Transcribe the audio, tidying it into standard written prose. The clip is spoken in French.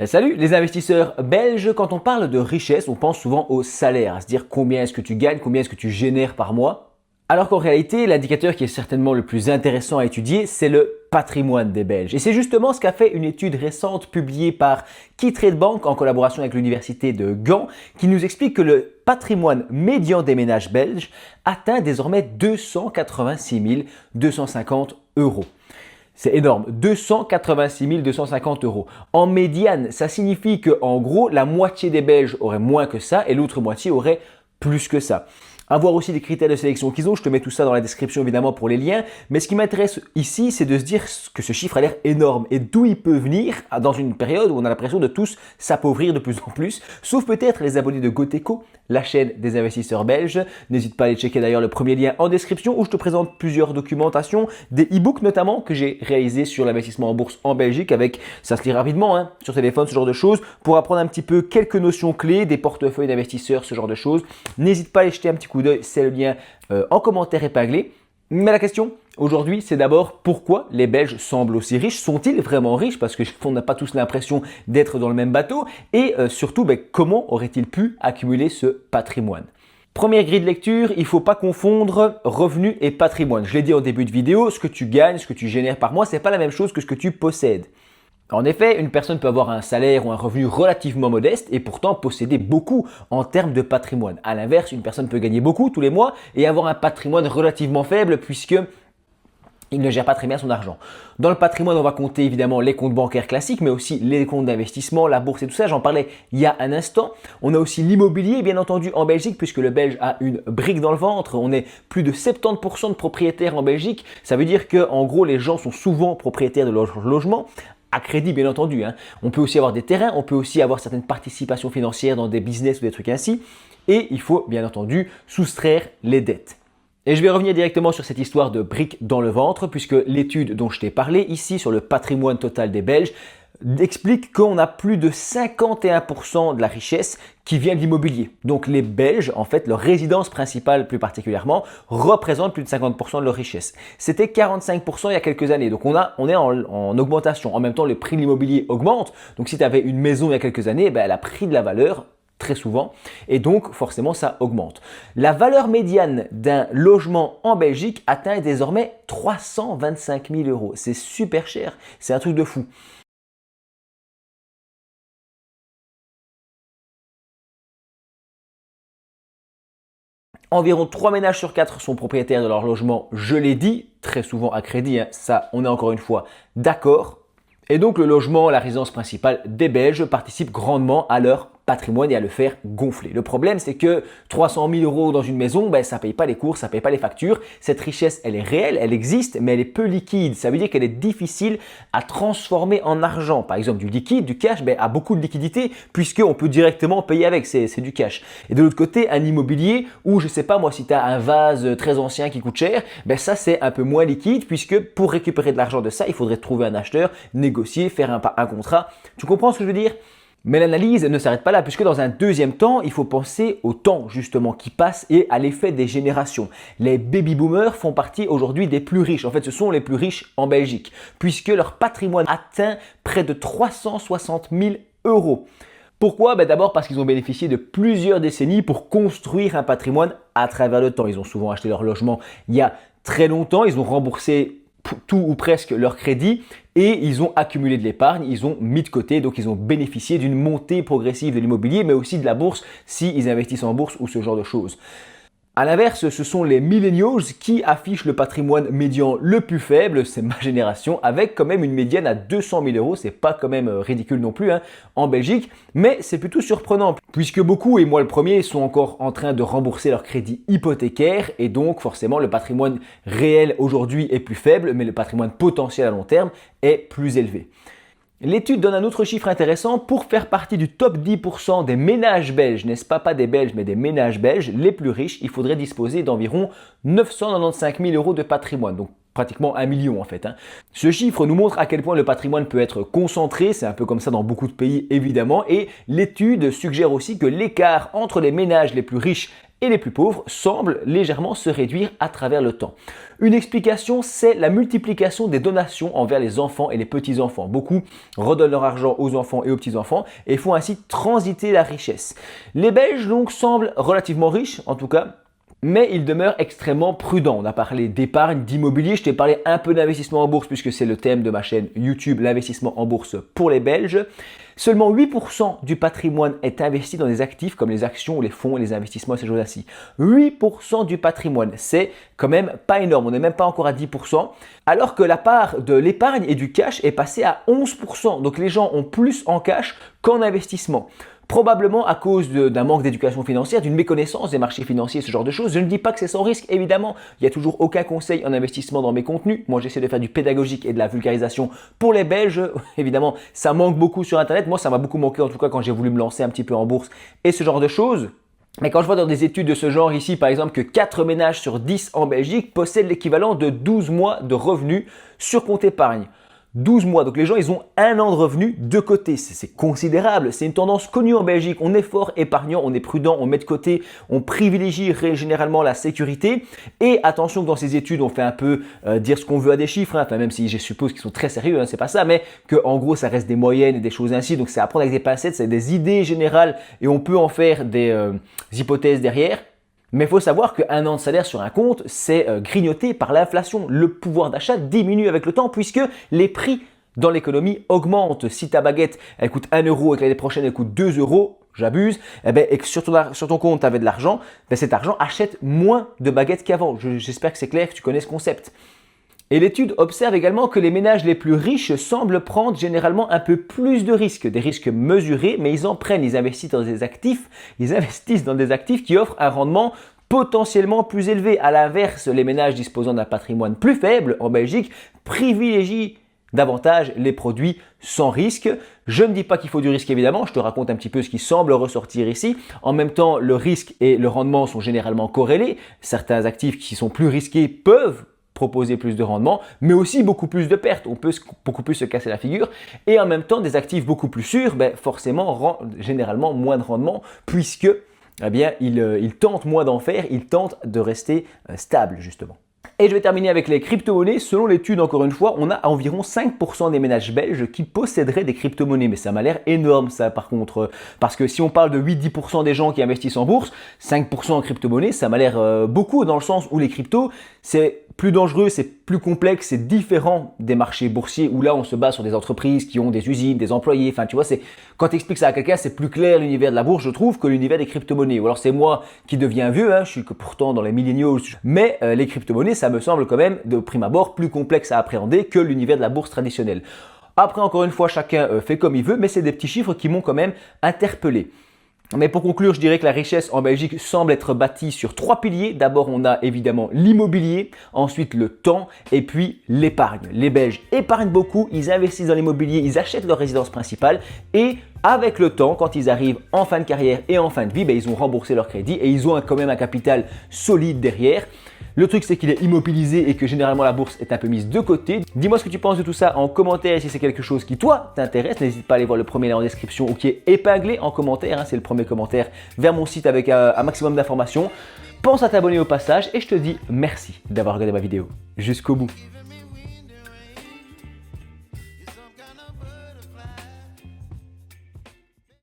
Salut les investisseurs belges, quand on parle de richesse, on pense souvent au salaire, à se dire combien est-ce que tu gagnes, combien est-ce que tu génères par mois. Alors qu'en réalité, l'indicateur qui est certainement le plus intéressant à étudier, c'est le patrimoine des Belges. Et c'est justement ce qu'a fait une étude récente publiée par Keytrade Bank en collaboration avec l'université de Gand, qui nous explique que le patrimoine médian des ménages belges atteint désormais 286 250 euros. C'est énorme, 286 250 euros. En médiane, ça signifie qu'en gros, la moitié des Belges auraient moins que ça et l'autre moitié aurait plus que ça. À voir aussi les critères de sélection qu'ils ont, je te mets tout ça dans la description évidemment pour les liens, mais ce qui m'intéresse ici, c'est de se dire que ce chiffre a l'air énorme et d'où il peut venir dans une période où on a l'impression de tous s'appauvrir de plus en plus, sauf peut-être les abonnés de Goteco, la chaîne des investisseurs belges. N'hésite pas à aller checker d'ailleurs le premier lien en description où je te présente plusieurs documentations, des e-books notamment que j'ai réalisés sur l'investissement en bourse en Belgique avec, ça se lit rapidement, sur téléphone, ce genre de choses, pour apprendre un petit peu quelques notions clés, des portefeuilles d'investisseurs, ce genre de choses. N'hésite pas à aller jeter un petit coup d'œil, c'est le lien en commentaire épinglé. Mais la question aujourd'hui, c'est d'abord pourquoi les Belges semblent aussi riches? Sont-ils vraiment riches? Parce qu'on n'a pas tous l'impression d'être dans le même bateau. Et surtout, comment auraient-ils pu accumuler ce patrimoine? Première grille de lecture, il ne faut pas confondre revenus et patrimoine. Je l'ai dit en début de vidéo, ce que tu gagnes, ce que tu génères par mois, ce n'est pas la même chose que ce que tu possèdes. En effet, une personne peut avoir un salaire ou un revenu relativement modeste et pourtant posséder beaucoup en termes de patrimoine. À l'inverse, une personne peut gagner beaucoup tous les mois et avoir un patrimoine relativement faible puisque il ne gère pas très bien son argent. Dans le patrimoine, on va compter évidemment les comptes bancaires classiques, mais aussi les comptes d'investissement, la bourse et tout ça. J'en parlais il y a un instant. On a aussi l'immobilier, bien entendu, en Belgique, puisque le Belge a une brique dans le ventre. On est plus de 70% de propriétaires en Belgique. Ça veut dire que, en gros, les gens sont souvent propriétaires de leur logement. À crédit, bien entendu. On peut aussi avoir des terrains, on peut aussi avoir certaines participations financières dans des business ou des trucs ainsi. Et il faut, bien entendu, soustraire les dettes. Et je vais revenir directement sur cette histoire de briques dans le ventre, puisque l'étude dont je t'ai parlé ici sur le patrimoine total des Belges explique qu'on a plus de 51% de la richesse qui vient de l'immobilier. Donc les Belges, en fait, leur résidence principale plus particulièrement, représente plus de 50% de leur richesse. C'était 45% il y a quelques années. Donc on est en augmentation. En même temps, le prix de l'immobilier augmente. Donc si tu avais une maison il y a quelques années, elle a pris de la valeur très souvent et donc forcément ça augmente. La valeur médiane d'un logement en Belgique atteint désormais 325 000 euros. C'est super cher, c'est un truc de fou. Environ 3 ménages sur 4 sont propriétaires de leur logement, je l'ai dit, très souvent à crédit, ça on est encore une fois d'accord. Et donc le logement, la résidence principale des Belges participe grandement à leur patrimoine et à le faire gonfler. Le problème, c'est que 300 000 euros dans une maison, ça ne paye pas les courses, ça ne paye pas les factures. Cette richesse, elle est réelle, elle existe, mais elle est peu liquide. Ça veut dire qu'elle est difficile à transformer en argent. Par exemple, du liquide, du cash, a beaucoup de liquidité puisqu'on peut directement payer avec, c'est du cash. Et de l'autre côté, un immobilier où, je ne sais pas moi, si tu as un vase très ancien qui coûte cher, ça c'est un peu moins liquide puisque pour récupérer de l'argent de ça, il faudrait trouver un acheteur, négocier, faire un contrat. Tu comprends ce que je veux dire? Mais l'analyse ne s'arrête pas là, puisque dans un deuxième temps, il faut penser au temps justement qui passe et à l'effet des générations. Les baby-boomers font partie aujourd'hui des plus riches. En fait, ce sont les plus riches en Belgique, puisque leur patrimoine atteint près de 360 000 euros. Pourquoi? D'abord parce qu'ils ont bénéficié de plusieurs décennies pour construire un patrimoine à travers le temps. Ils ont souvent acheté leur logement il y a très longtemps, ils ont remboursé tout ou presque leur crédit et ils ont accumulé de l'épargne, ils ont mis de côté, donc ils ont bénéficié d'une montée progressive de l'immobilier, mais aussi de la bourse s'ils investissent en bourse ou ce genre de choses. A l'inverse, ce sont les millennials qui affichent le patrimoine médian le plus faible, c'est ma génération, avec quand même une médiane à 200 000 euros, c'est pas quand même ridicule non plus en Belgique, mais c'est plutôt surprenant, puisque beaucoup, et moi le premier, sont encore en train de rembourser leur crédit hypothécaire, et donc forcément le patrimoine réel aujourd'hui est plus faible, mais le patrimoine potentiel à long terme est plus élevé. L'étude donne un autre chiffre intéressant. Pour faire partie du top 10% des ménages belges, n'est-ce pas des Belges, mais des ménages belges les plus riches, il faudrait disposer d'environ 995 000 euros de patrimoine. Donc pratiquement 1 million en fait. Ce chiffre nous montre à quel point le patrimoine peut être concentré, c'est un peu comme ça dans beaucoup de pays évidemment, et l'étude suggère aussi que l'écart entre les ménages les plus riches et les plus pauvres semblent légèrement se réduire à travers le temps. Une explication, c'est la multiplication des donations envers les enfants et les petits-enfants. Beaucoup redonnent leur argent aux enfants et aux petits-enfants et font ainsi transiter la richesse. Les Belges donc semblent relativement riches, en tout cas, mais ils demeurent extrêmement prudents. On a parlé d'épargne, d'immobilier, je t'ai parlé un peu d'investissement en bourse puisque c'est le thème de ma chaîne YouTube, l'investissement en bourse pour les Belges. Seulement 8% du patrimoine est investi dans des actifs comme les actions, les fonds et les investissements et ces choses-ci. 8% du patrimoine, c'est quand même pas énorme, on n'est même pas encore à 10%, alors que la part de l'épargne et du cash est passée à 11%. Donc les gens ont plus en cash qu'en investissement. Probablement à cause d'un manque d'éducation financière, d'une méconnaissance des marchés financiers, ce genre de choses. Je ne dis pas que c'est sans risque, évidemment. Il n'y a toujours aucun conseil en investissement dans mes contenus. Moi, j'essaie de faire du pédagogique et de la vulgarisation pour les Belges. Évidemment, ça manque beaucoup sur Internet. Moi, ça m'a beaucoup manqué, en tout cas, quand j'ai voulu me lancer un petit peu en bourse et ce genre de choses. Mais quand je vois dans des études de ce genre ici, par exemple, que 4 ménages sur 10 en Belgique possèdent l'équivalent de 12 mois de revenus sur compte épargne. 12 mois, donc les gens ils ont un an de revenus de côté, c'est considérable, c'est une tendance connue en Belgique, on est fort épargnant, on est prudent, on met de côté, on privilégie généralement la sécurité et attention que dans ces études on fait un peu dire ce qu'on veut à des chiffres, hein, enfin même si je suppose qu'ils sont très sérieux, hein, c'est pas ça, mais que en gros ça reste des moyennes et des choses ainsi, donc c'est à prendre avec des pincettes, c'est des idées générales et on peut en faire des hypothèses derrière. Mais il faut savoir qu'un an de salaire sur un compte, c'est grignoté par l'inflation. Le pouvoir d'achat diminue avec le temps puisque les prix dans l'économie augmentent. Si ta baguette, elle coûte 1 euro et que l'année prochaine, elle coûte 2 euros, j'abuse, et que sur ton compte, tu avais de l'argent, cet argent achète moins de baguettes qu'avant. J'espère que c'est clair, que tu connais ce concept. Et l'étude observe également que les ménages les plus riches semblent prendre généralement un peu plus de risques, des risques mesurés, mais ils en prennent, ils investissent dans des actifs qui offrent un rendement potentiellement plus élevé. À l'inverse, les ménages disposant d'un patrimoine plus faible en Belgique privilégient davantage les produits sans risque. Je ne dis pas qu'il faut du risque évidemment, je te raconte un petit peu ce qui semble ressortir ici. En même temps, le risque et le rendement sont généralement corrélés. Certains actifs qui sont plus risqués peuvent proposer plus de rendement, mais aussi beaucoup plus de pertes. On peut beaucoup plus se casser la figure. Et en même temps, des actifs beaucoup plus sûrs, forcément, rendent généralement moins de rendement, puisque ils tentent moins d'en faire, ils tentent de rester stables, justement. Et je vais terminer avec les crypto-monnaies. Selon l'étude, encore une fois, on a environ 5% des ménages belges qui posséderaient des crypto-monnaies. Mais ça m'a l'air énorme, ça, par contre. Parce que si on parle de 8-10% des gens qui investissent en bourse, 5% en crypto-monnaies, ça m'a l'air beaucoup dans le sens où les cryptos, c'est plus dangereux, c'est plus complexe, c'est différent des marchés boursiers où là, on se base sur des entreprises qui ont des usines, des employés. Enfin, tu vois, quand tu expliques ça à quelqu'un, c'est plus clair l'univers de la bourse, je trouve, que l'univers des crypto-monnaies. Ou alors, c'est moi qui deviens vieux, hein, je suis que pourtant dans les milléniaux. Mais les crypto-monnaies, ça me semble quand même, de prime abord, plus complexe à appréhender que l'univers de la bourse traditionnelle. Après, encore une fois, chacun fait comme il veut, mais c'est des petits chiffres qui m'ont quand même interpellé. Mais pour conclure, je dirais que la richesse en Belgique semble être bâtie sur 3 piliers. D'abord, on a évidemment l'immobilier, ensuite le temps et puis l'épargne. Les Belges épargnent beaucoup, ils investissent dans l'immobilier, ils achètent leur résidence principale et avec le temps, quand ils arrivent en fin de carrière et en fin de vie, ils ont remboursé leur crédit et ils ont quand même un capital solide derrière. Le truc, c'est qu'il est immobilisé et que généralement la bourse est un peu mise de côté. Dis-moi ce que tu penses de tout ça en commentaire si c'est quelque chose qui, toi, t'intéresse. N'hésite pas à aller voir le premier lien en description ou qui est épinglé en commentaire. Hein, c'est le premier commentaire vers mon site avec un maximum d'informations. Pense à t'abonner au passage et je te dis merci d'avoir regardé ma vidéo jusqu'au bout.